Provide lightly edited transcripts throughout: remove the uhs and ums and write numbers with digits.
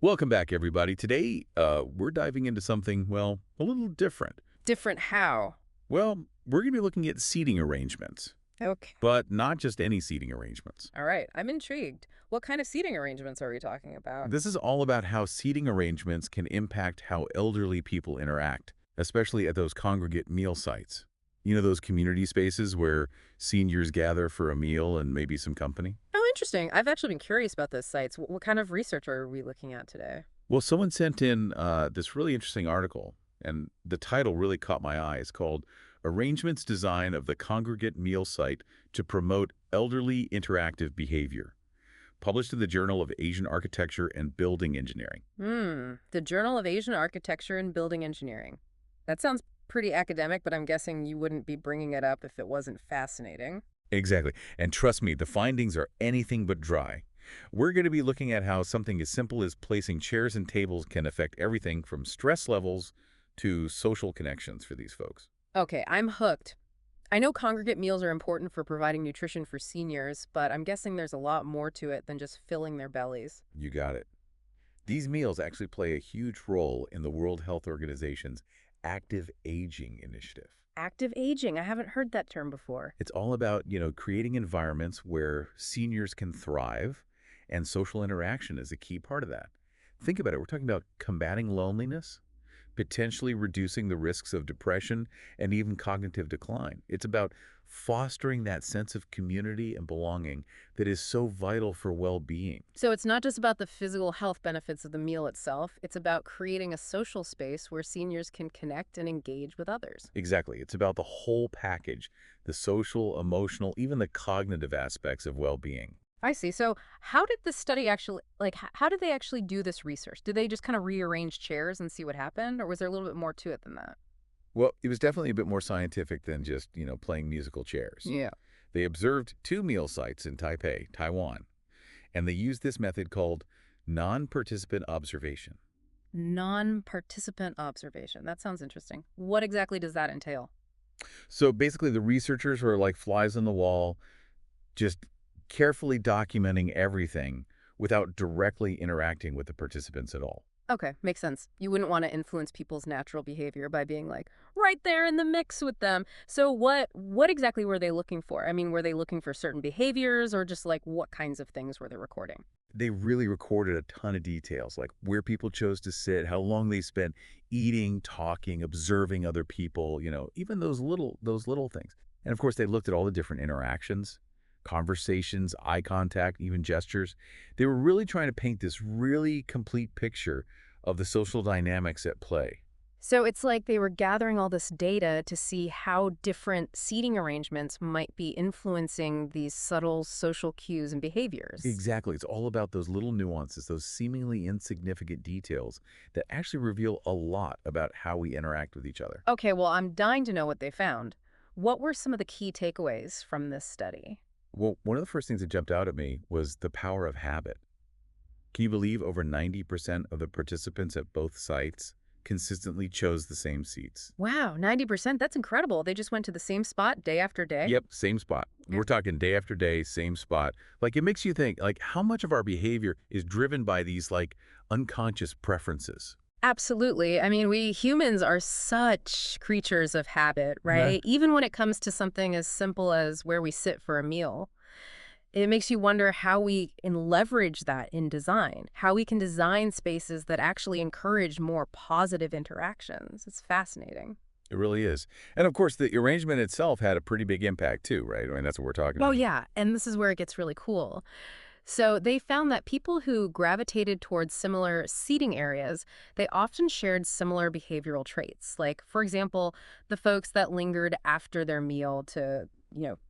Welcome back, everybody. Today, we're diving into something, well, a little different. Different how? Well, we're going to be looking at seating arrangements, Okay. but not just any seating arrangements. All right. I'm intrigued. What kind of seating arrangements are we talking about? This is all about how seating arrangements can impact how elderly people interact, especially at those congregate meal sites. You know, those community spaces where seniors gather for a meal and maybe some company? Oh, interesting. I've actually been curious about those sites. What kind of research are we looking at today? Well, someone sent in this really interesting article, and the title really caught my eye. It's called Arrangements Design of the Congregate Meal Site to Promote Elderly Interactive Behavior, published in the Journal of Asian Architecture and Building Engineering. The Journal of Asian Architecture and Building Engineering. That sounds pretty academic, but I'm guessing you wouldn't be bringing it up if it wasn't fascinating. Exactly. And trust me, the findings are anything but dry. We're going to be looking at how something as simple as placing chairs and tables can affect everything from stress levels to social connections for these folks. Okay, I'm hooked. I know congregate meals are important for providing nutrition for seniors, but I'm guessing there's a lot more to it than just filling their bellies. You got it. These meals actually play a huge role in the World Health Organization's active aging initiative. Active aging. I haven't heard that term before. It's all about, creating environments where seniors can thrive, and social interaction is a key part of that. Think about it. We're talking about combating loneliness, potentially reducing the risks of depression and even cognitive decline. It's about fostering that sense of community and belonging that is so vital for well-being. So it's not just about the physical health benefits of the meal itself, it's about creating a social space where seniors can connect and engage with others. Exactly. It's about the whole package, the social, emotional, even the cognitive aspects of well-being. I see. So how did the study actually, how did they actually do this research? Did they just kind of rearrange chairs and see what happened? Or was there a little bit more to it than that? Well, it was definitely a bit more scientific than just, playing musical chairs. Yeah. They observed two meal sites in Taipei, Taiwan, and they used this method called non-participant observation. Non-participant observation. That sounds interesting. What exactly does that entail? So basically, the researchers were like flies on the wall, just carefully documenting everything without directly interacting with the participants at all. Okay, makes sense. You wouldn't want to influence people's natural behavior by being like right there in the mix with them. So what exactly were they looking for? I mean, were they looking for certain behaviors or just like what kinds of things were they recording? They really recorded a ton of details, like where people chose to sit, how long they spent eating, talking, observing other people, even those little things. And of course, they looked at all the different interactions, conversations, eye contact, even gestures. They were really trying to paint this really complete picture of the social dynamics at play. So it's like they were gathering all this data to see how different seating arrangements might be influencing these subtle social cues and behaviors. Exactly. It's all about those little nuances, those seemingly insignificant details that actually reveal a lot about how we interact with each other. Okay, well, I'm dying to know what they found. What were some of the key takeaways from this study? Well, one of the first things that jumped out at me was the power of habit. Can you believe over 90% of the participants at both sites consistently chose the same seats? Wow, 90%? That's incredible. They just went to the same spot day after day? Yep, same spot. Yeah. We're talking day after day, same spot. Like, it makes you think, like, how much of our behavior is driven by these, like, unconscious preferences? Absolutely. I mean, we humans are such creatures of habit, Yeah. right? Even when it comes to something as simple as where we sit for a meal. It makes you wonder how we can leverage that in design, how we can design spaces that actually encourage more positive interactions. It's fascinating. It really is. And of course, the arrangement itself had a pretty big impact too, right? I mean, that's what we're talking Oh, about. yeah. And this is where it gets really cool. So they found that people who gravitated towards similar seating areas, they often shared similar behavioral traits. Like, for example, the folks that lingered after their meal to,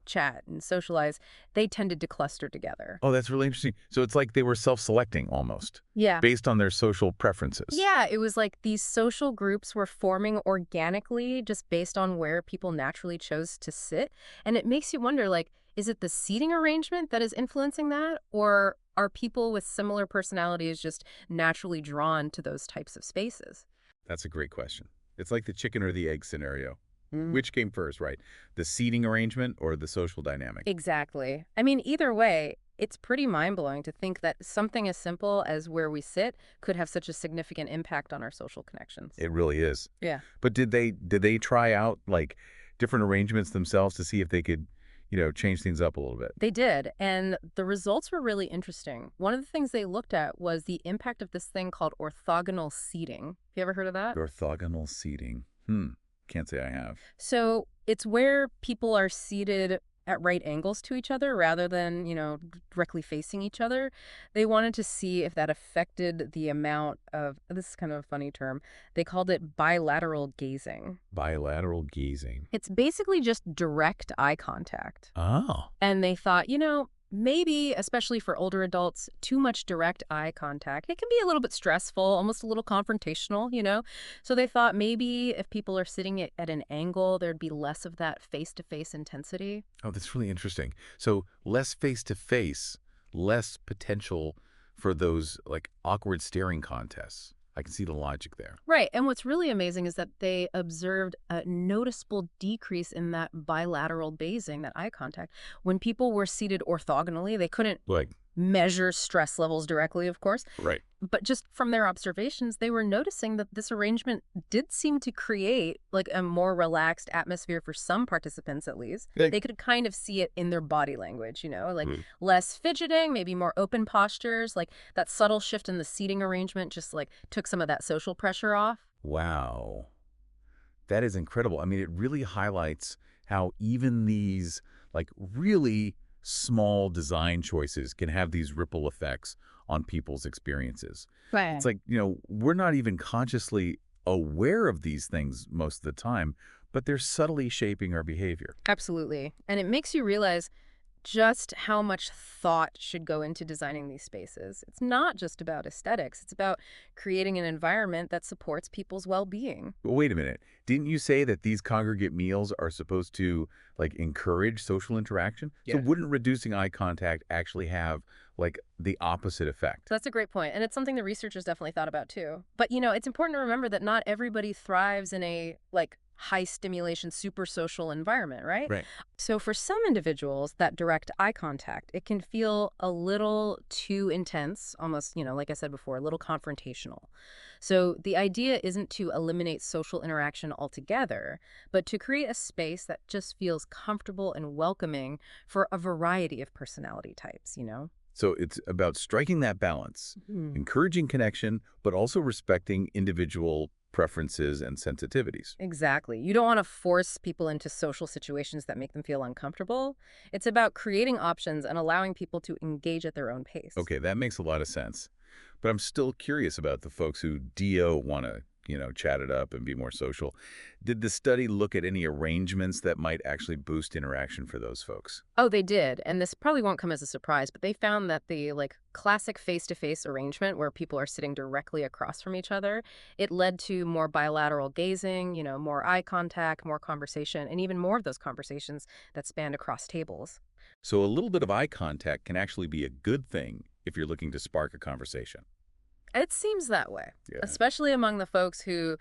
chat and socialize, they tended to cluster together. Oh, that's really interesting. So it's like they were self-selecting almost Yeah. based on their social preferences. Yeah, it was like these social groups were forming organically just based on where people naturally chose to sit. And it makes you wonder, like, is it the seating arrangement that is influencing that? Or are people with similar personalities just naturally drawn to those types of spaces? That's a great question. It's like the chicken or the egg scenario. Which came first, right? The seating arrangement or the social dynamic? Exactly. I mean, either way, it's pretty mind-blowing to think that something as simple as where we sit could have such a significant impact on our social connections. It really is. Yeah. But did they try out like different arrangements themselves to see if they could, change things up a little bit? They did, and the results were really interesting. One of the things they looked at was the impact of this thing called orthogonal seating. Have you ever heard of that? Orthogonal seating. Can't say I have. So it's where people are seated at right angles to each other rather than, directly facing each other. They wanted to see if that affected the amount of, this is kind of a funny term, they called it bilateral gazing. Bilateral gazing. It's basically just direct eye contact. Oh. And they thought, maybe, especially for older adults, too much direct eye contact. It can be a little bit stressful, almost a little confrontational. So they thought maybe if people are sitting at an angle, there'd be less of that face-to-face intensity. Oh, that's really interesting. So less face-to-face, less potential for those like awkward staring contests. I can see the logic there. Right. And what's really amazing is that they observed a noticeable decrease in that bilateral gazing, that eye contact. When people were seated orthogonally, they couldn't Like, measure stress levels directly, of course. right. But just from their observations, they were noticing that this arrangement did seem to create like a more relaxed atmosphere for some participants, at least. Like- They could kind of see it in their body language, like Hmm. less fidgeting, maybe more open postures, like that subtle shift in the seating arrangement just like took some of that social pressure off. Wow. That is incredible. I mean, it really highlights how even these like really small design choices can have these ripple effects on people's experiences. Right. It's like, we're not even consciously aware of these things most of the time, but they're subtly shaping our behavior. Absolutely. And it makes you realize just how much thought should go into designing these spaces. It's not just about aesthetics. It's about creating an environment that supports people's well-being. But wait a minute. Didn't you say that these congregate meals are supposed to like encourage social interaction? So Yeah. wouldn't reducing eye contact actually have like the opposite effect? So that's a great point. And it's something the researchers definitely thought about too. But, it's important to remember that not everybody thrives in a high stimulation, super social environment, right? Right. So for some individuals, that direct eye contact, it can feel a little too intense, almost, like I said before, a little confrontational. So the idea isn't to eliminate social interaction altogether, but to create a space that just feels comfortable and welcoming for a variety of personality types. So it's about striking that balance, encouraging connection, but also respecting individual preferences and sensitivities. Exactly. You don't want to force people into social situations that make them feel uncomfortable. It's about creating options and allowing people to engage at their own pace. Okay, that makes a lot of sense. But I'm still curious about the folks who want to, chat it up and be more social. Did the study look at any arrangements that might actually boost interaction for those folks? Oh, they did. And this probably won't come as a surprise, but they found that the classic face-to-face arrangement where people are sitting directly across from each other, it led to more bilateral gazing, more eye contact, more conversation, and even more of those conversations that spanned across tables. So a little bit of eye contact can actually be a good thing if you're looking to spark a conversation. It seems that way, Yeah. especially among the folks who,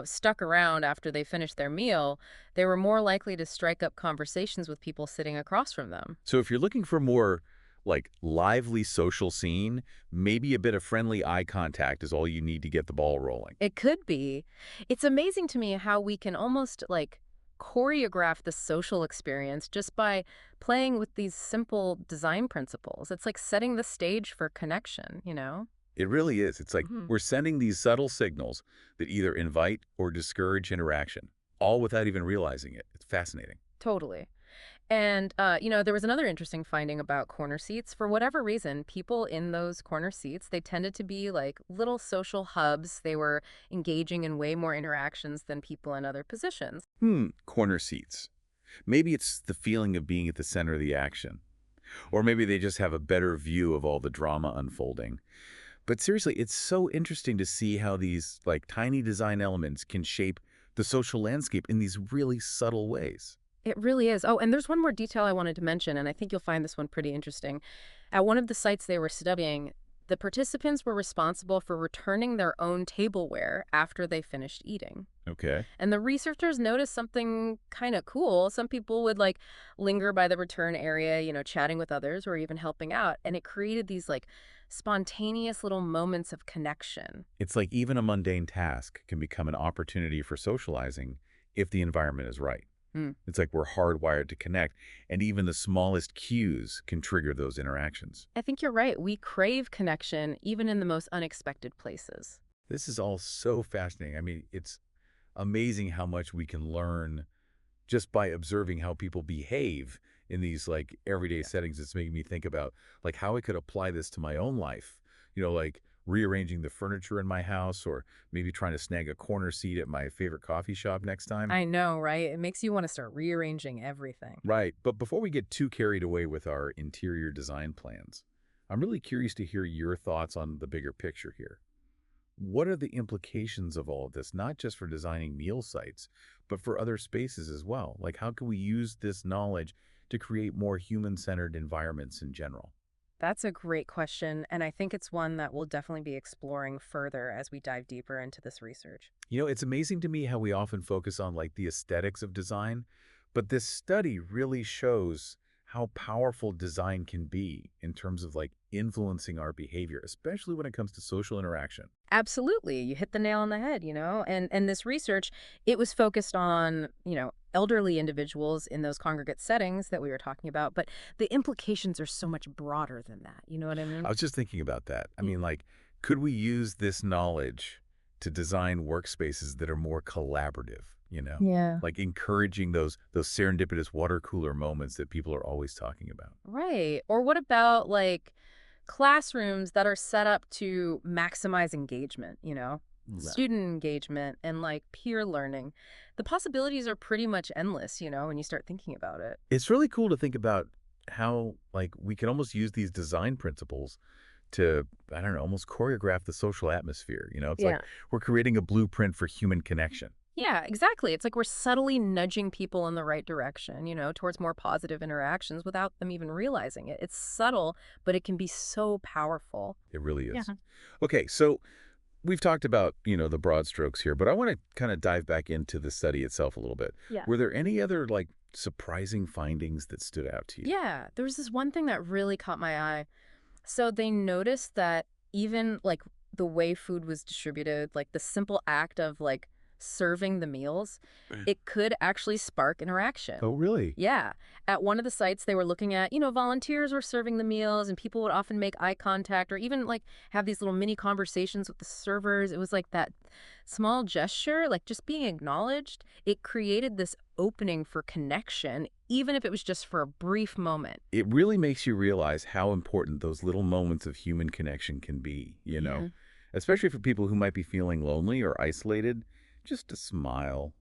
stuck around after they finished their meal. They were more likely to strike up conversations with people sitting across from them. So if you're looking for more like lively social scene, maybe a bit of friendly eye contact is all you need to get the ball rolling. It could be. It's amazing to me how we can almost choreograph the social experience just by playing with these simple design principles. It's like setting the stage for connection. It really is. It's like Mhm. we're sending these subtle signals that either invite or discourage interaction, all without even realizing it. It's fascinating. Totally. And, there was another interesting finding about corner seats. For whatever reason, people in those corner seats, they tended to be like little social hubs. They were engaging in way more interactions than people in other positions. Corner seats. Maybe it's the feeling of being at the center of the action. Or maybe they just have a better view of all the drama unfolding. But seriously, it's so interesting to see how these like tiny design elements can shape the social landscape in these really subtle ways. It really is. Oh, and there's one more detail I wanted to mention, and I think you'll find this one pretty interesting. At one of the sites they were studying, The participants were responsible for returning their own tableware after they finished eating. Okay. And the researchers noticed something kind of cool. Some people would like linger by the return area, chatting with others or even helping out. And it created these like spontaneous little moments of connection. It's like even a mundane task can become an opportunity for socializing if the environment is right. Hmm. It's like we're hardwired to connect, and even the smallest cues can trigger those interactions. I think you're right. We crave connection even in the most unexpected places. This is all so fascinating. I mean, it's amazing how much we can learn just by observing how people behave in these like everyday settings. It's making me think about like how I could apply this to my own life. Like rearranging the furniture in my house or maybe trying to snag a corner seat at my favorite coffee shop next time. I know, right? It makes you want to start rearranging everything. Right. But before we get too carried away with our interior design plans, I'm really curious to hear your thoughts on the bigger picture here. What are the implications of all of this, not just for designing meal sites, but for other spaces as well? Like, how can we use this knowledge to create more human-centered environments in general? That's a great question, and I think it's one that we'll definitely be exploring further as we dive deeper into this research. It's amazing to me how we often focus on like the aesthetics of design, but this study really shows how powerful design can be in terms of like influencing our behavior, especially when it comes to social interaction. Absolutely. You hit the nail on the head, And this research, it was focused on, elderly individuals in those congregate settings that we were talking about, but the implications are so much broader than that. You know what I I mean? was just thinking about that. I Mm. mean, like, could we use this knowledge to design workspaces that are more collaborative, Yeah. like encouraging those serendipitous water cooler moments that people are always talking about? Right. Or what about like classrooms that are set up to maximize engagement, Right. student engagement and like peer learning? The possibilities are pretty much endless, when you start thinking about it. It's really cool to think about how like we can almost use these design principles to, I don't know, almost choreograph the social atmosphere. It's like Yeah. we're creating a blueprint for human connection. Yeah, exactly. It's like we're subtly nudging people in the right direction, towards more positive interactions without them even realizing it. It's subtle, but it can be so powerful. It really Yeah. is. Okay, so we've talked about, the broad strokes here, but I want to kind of dive back into the study itself a little bit. Yeah. Were there any other like surprising findings that stood out to you? Yeah, there was this one thing that really caught my eye. So they noticed that even like the way food was distributed, like the simple act of like serving the meals, Right. it could actually spark interaction. Oh, really? Yeah. At one of the sites they were looking at, volunteers were serving the meals and people would often make eye contact or even like have these little mini conversations with the servers. It was like that small gesture, like just being acknowledged. It created this opening for connection, even if it was just for a brief moment. It really makes you realize how important those little moments of human connection can be, Yeah. especially for people who might be feeling lonely or isolated. Just a smile,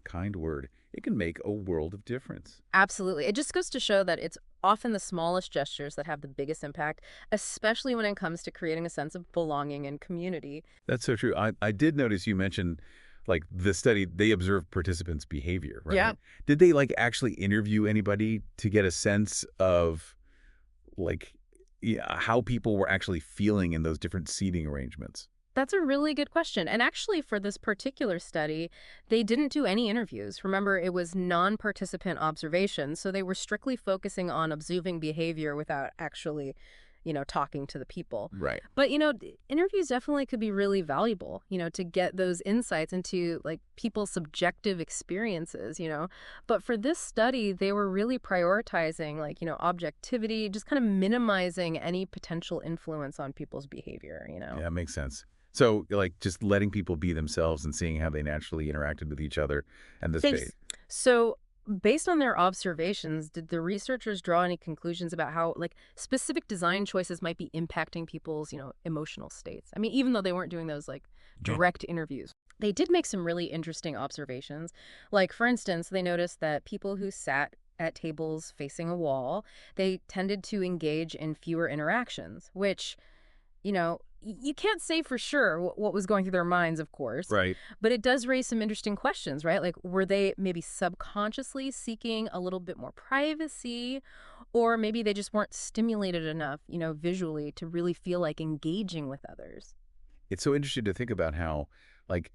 kind word, it can make a world of difference. Absolutely. It just goes to show that it's often the smallest gestures that have the biggest impact, especially when it comes to creating a sense of belonging and community. That's so true. I did notice you mentioned like the study, they observed participants' behavior, Yeah. right? Did they like actually interview anybody to get a sense of like yeah, how people were actually feeling in those different seating arrangements? That's a really good question. And actually, for this particular study, they didn't do any interviews. Remember, it was non-participant observation, so they were strictly focusing on observing behavior without actually, talking to the people. Right. But, interviews definitely could be really valuable, to get those insights into like people's subjective experiences. But for this study, they were really prioritizing like, objectivity, just kind of minimizing any potential influence on people's behavior. Yeah, it makes sense. So, like, just letting people be themselves and seeing how they naturally interacted with each other and the Thanks. space. So, based on their observations, did the researchers draw any conclusions about how, like, specific design choices might be impacting people's, emotional states? I mean, even though they weren't doing those, like, Yeah. direct interviews, they did make some really interesting observations. Like, for instance, they noticed that people who sat at tables facing a wall, they tended to engage in fewer interactions, which you can't say for sure what was going through their minds, of course, Right. but it does raise some interesting questions, right? Like, were they maybe subconsciously seeking a little bit more privacy, Or maybe they just weren't stimulated enough, visually to really feel like engaging with others. It's so interesting to think about how, like,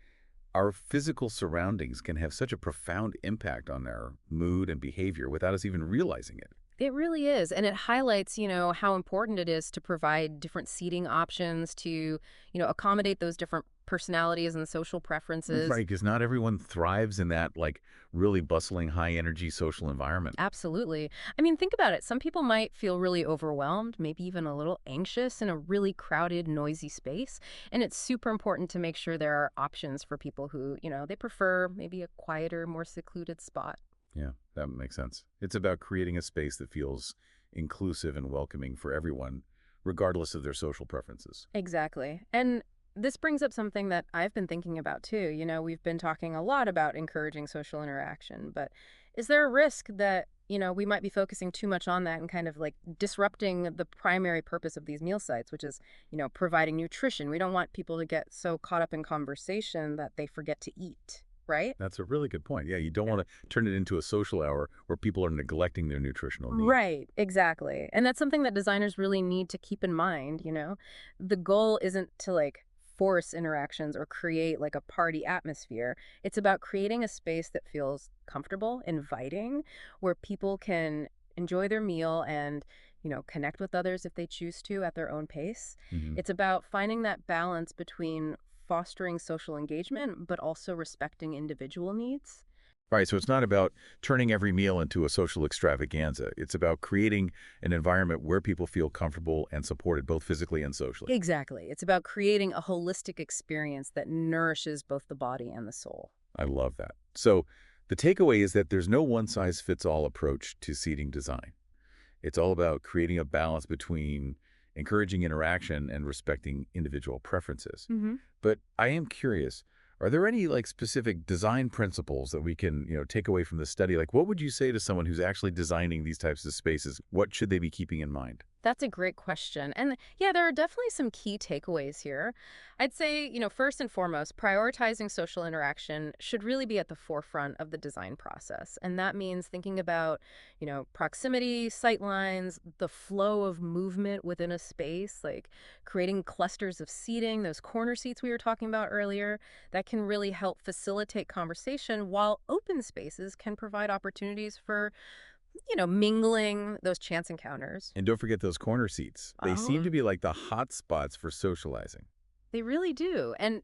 our physical surroundings can have such a profound impact on our mood and behavior without us even realizing it. It really is. And it highlights, how important it is to provide different seating options to, accommodate those different personalities and social preferences. Right, because not everyone thrives in that, like, really bustling, high-energy social environment. Absolutely. I mean, think about it. Some people might feel really overwhelmed, maybe even a little anxious in a really crowded, noisy space. And it's super important to make sure there are options for people who, they prefer maybe a quieter, more secluded spot. Yeah, that makes sense. It's about creating a space that feels inclusive and welcoming for everyone, regardless of their social preferences. Exactly. And this brings up something that I've been thinking about too. We've been talking a lot about encouraging social interaction, but is there a risk that, we might be focusing too much on that and kind of like disrupting the primary purpose of these meal sites, which is, providing nutrition? We don't want people to get so caught up in conversation that they forget to eat, right? That's a really good point. Yeah, you don't Yeah. want to turn it into a social hour where people are neglecting their nutritional needs. Right, exactly. And that's something that designers really need to keep in mind. The goal isn't to like force interactions or create like a party atmosphere. It's about creating a space that feels comfortable, inviting, where people can enjoy their meal and, connect with others if they choose to at their own pace. Hmm. It's about finding that balance between fostering social engagement but also respecting individual needs. Right, so it's not about turning every meal into a social extravaganza. It's about creating an environment where people feel comfortable and supported both physically and socially. Exactly. It's about creating a holistic experience that nourishes both the body and the soul. I love that. So the takeaway is that there's no one-size-fits-all approach to seating design. It's all about creating a balance between encouraging interaction and respecting individual preferences. Hmm. But I am curious, are there any like specific design principles that we can, take away from the study? Like what would you say to someone who's actually designing these types of spaces? What should they be keeping in mind? That's a great question. And yeah, there are definitely some key takeaways here. I'd say, first and foremost, prioritizing social interaction should really be at the forefront of the design process. And that means thinking about, proximity, sight lines, the flow of movement within a space, like creating clusters of seating, those corner seats we were talking about earlier, that can really help facilitate conversation, while open spaces can provide opportunities for, mingling, those chance encounters. And don't forget those corner seats. They Oh, seem to be like the hot spots for socializing. they really do. And,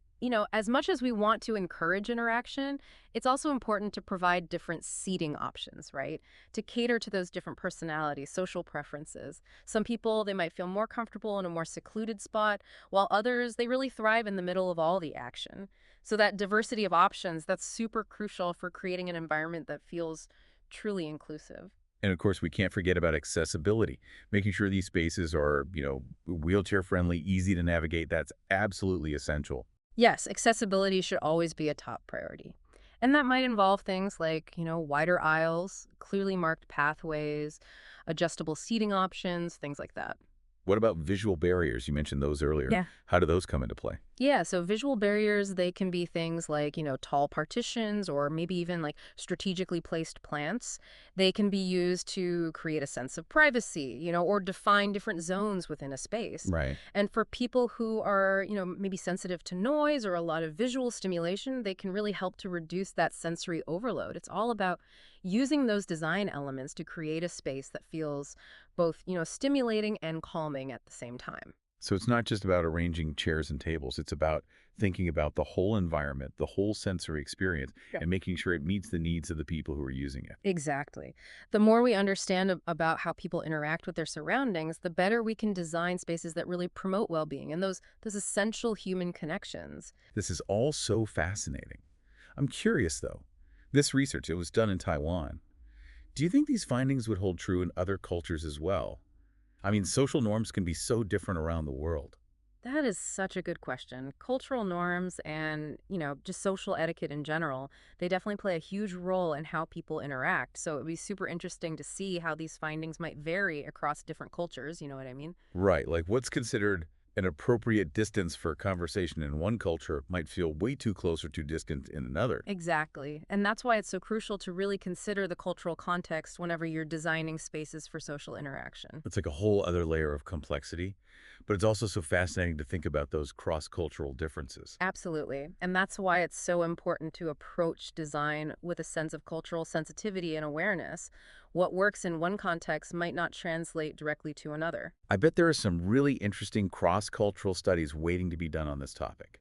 as much as we want to encourage interaction, it's also important to provide different seating options, right? To cater to those different personalities, social preferences. Some people, they might feel more comfortable in a more secluded spot, while others, they really thrive in the middle of all the action. So that diversity of options, that's super crucial for creating an environment that feels truly inclusive. And of course, we can't forget about accessibility, making sure these spaces are, wheelchair friendly, easy to navigate. That's absolutely essential. Yes, accessibility should always be a top priority. And that might involve things like, wider aisles, clearly marked pathways, adjustable seating options, things like that. What about visual barriers? You mentioned those earlier. Yeah. How do those come into play? Yeah, so visual barriers, they can be things like, tall partitions or maybe even like strategically placed plants. They can be used to create a sense of privacy, or define different zones within a space. Right. And for people who are, maybe sensitive to noise or a lot of visual stimulation, they can really help to reduce that sensory overload. It's all about using those design elements to create a space that feels both, stimulating and calming at the same time. So it's not just about arranging chairs and tables. It's about thinking about the whole environment, the whole sensory experience, and making sure it meets the needs of the people who are using it. Exactly. The more we understand about how people interact with their surroundings, the better we can design spaces that really promote well-being and those essential human connections. This is all so fascinating. I'm curious, though. This research, it was done in Taiwan. Do you think these findings would hold true in other cultures as well? I mean, social norms can be so different around the world. That is such a good question. Cultural norms and, just social etiquette in general, they definitely play a huge role in how people interact. So it'd be super interesting to see how these findings might vary across different cultures, you know what I mean? Right, like what's considered An appropriate distance for conversation in one culture might feel way too close or too distant in another. Exactly. And that's why it's so crucial to really consider the cultural context whenever you're designing spaces for social interaction. It's like a whole other layer of complexity, but it's also so fascinating to think about those cross-cultural differences. Absolutely. And that's why it's so important to approach design with a sense of cultural sensitivity and awareness. What works in one context might not translate directly to another. I bet there are some really interesting cross-cultural studies waiting to be done on this topic.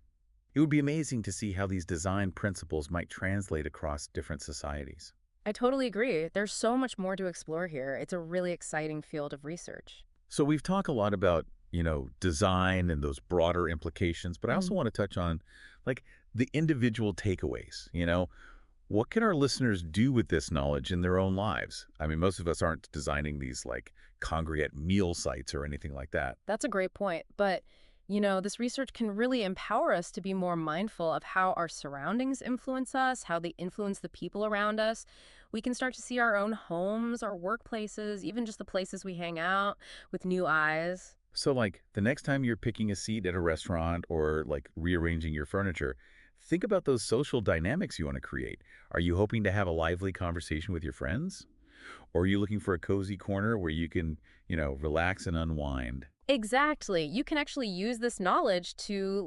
It would be amazing to see how these design principles might translate across different societies. I totally agree. There's so much more to explore here. It's a really exciting field of research. So we've talked a lot about, design and those broader implications, but I also Mhm. want to touch on like the individual takeaways, What can our listeners do with this knowledge in their own lives? I mean, most of us aren't designing these like congregate meal sites or anything like that. That's a great point. But, this research can really empower us to be more mindful of how our surroundings influence us, how they influence the people around us. We can start to see our own homes, our workplaces, even just the places we hang out with new eyes. So like the next time you're picking a seat at a restaurant or like rearranging your furniture, think about those social dynamics you want to create. Are you hoping to have a lively conversation with your friends? Or are you looking for a cozy corner where you can, relax and unwind? Exactly. You can actually use this knowledge to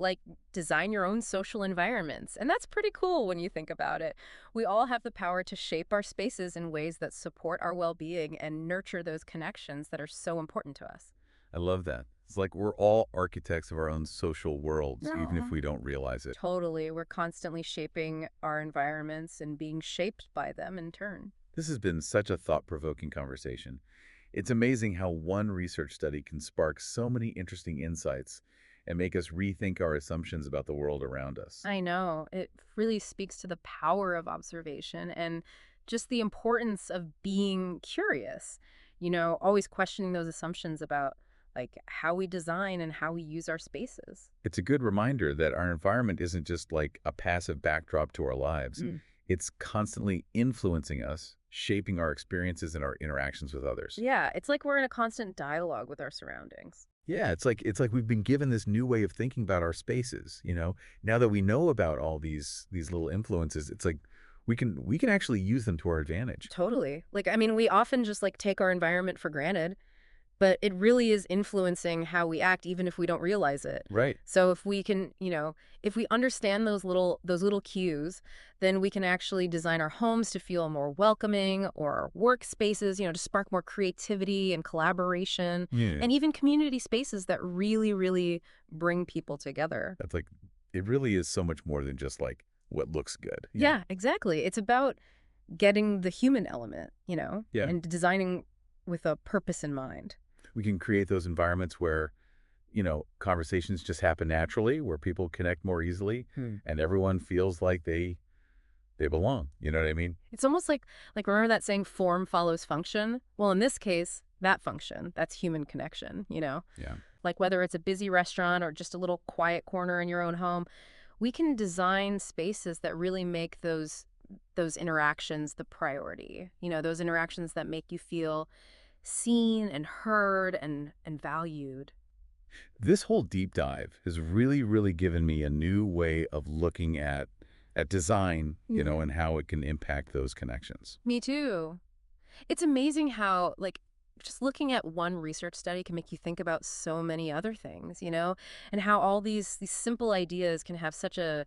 design your own social environments. And that's pretty cool when you think about it. We all have the power to shape our spaces in ways that support our well-being and nurture those connections that are so important to us. I love that. It's like we're all architects of our own social worlds, even if No. we don't realize it. Totally. We're constantly shaping our environments and being shaped by them in turn. This has been such a thought-provoking conversation. It's amazing how one research study can spark so many interesting insights and make us rethink our assumptions about the world around us. I know. It really speaks to the power of observation and just the importance of being curious, always questioning those assumptions about how we design and how we use our spaces. It's a good reminder that our environment isn't just like a passive backdrop to our lives. Mm. It's constantly influencing us, shaping our experiences and our interactions with others. Yeah, it's like we're in a constant dialogue with our surroundings. Yeah, it's like we've been given this new way of thinking about our spaces, Now that we know about all these little influences, it's like we can actually use them to our advantage. Totally. I mean, we often just take our environment for granted. But it really is influencing how we act, even if we don't realize it. Right. So if we can, if we understand those little cues, then we can actually design our homes to feel more welcoming, or our workspaces, to spark more creativity and collaboration, Yeah. and even community spaces that really, really bring people together. That's like it really is so much more than just like what looks good. Yeah. Yeah, exactly. It's about getting the human element, Yeah. and designing with a purpose in mind. We can create those environments where, conversations just happen naturally, where people connect more easily Hmm. and everyone feels like they belong. You know what I mean? It's almost like remember that saying form follows function? Well, in this case, that function, that's human connection. Yeah. Like whether it's a busy restaurant or just a little quiet corner in your own home, we can design spaces that really make those interactions the priority. Those interactions that make you feel seen and heard and valued. This whole deep dive has really, really given me a new way of looking at design, Yeah. and how it can impact those connections. Me too. It's amazing how, just looking at one research study can make you think about so many other things, and how all these simple ideas can have such a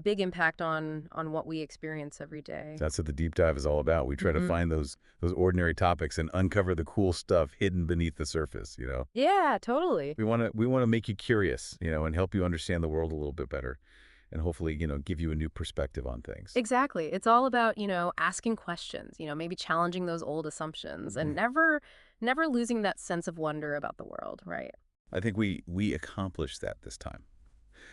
big impact on what we experience every day. That's what the deep dive is all about. We try to Hmm. find those ordinary topics and uncover the cool stuff hidden beneath the surface. Yeah, totally. We want to make you curious, and help you understand the world a little bit better and hopefully, give you a new perspective on things. Exactly. It's all about, asking questions, maybe challenging those old assumptions and Mhm. never losing that sense of wonder about the world, right? I think we accomplished that this time.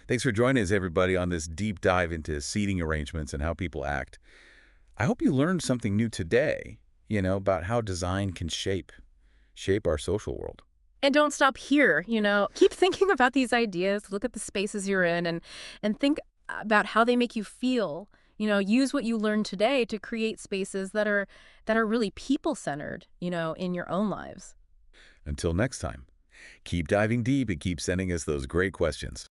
Thanks for joining us, everybody, on this deep dive into seating arrangements and how people act. I hope you learned something new today, about how design can shape our social world. And don't stop here. Keep thinking about these ideas, look at the spaces you're in and think about how they make you feel. Use what you learned today to create spaces that are really people-centered, in your own lives. Until next time, Keep diving deep and keep sending us those great questions.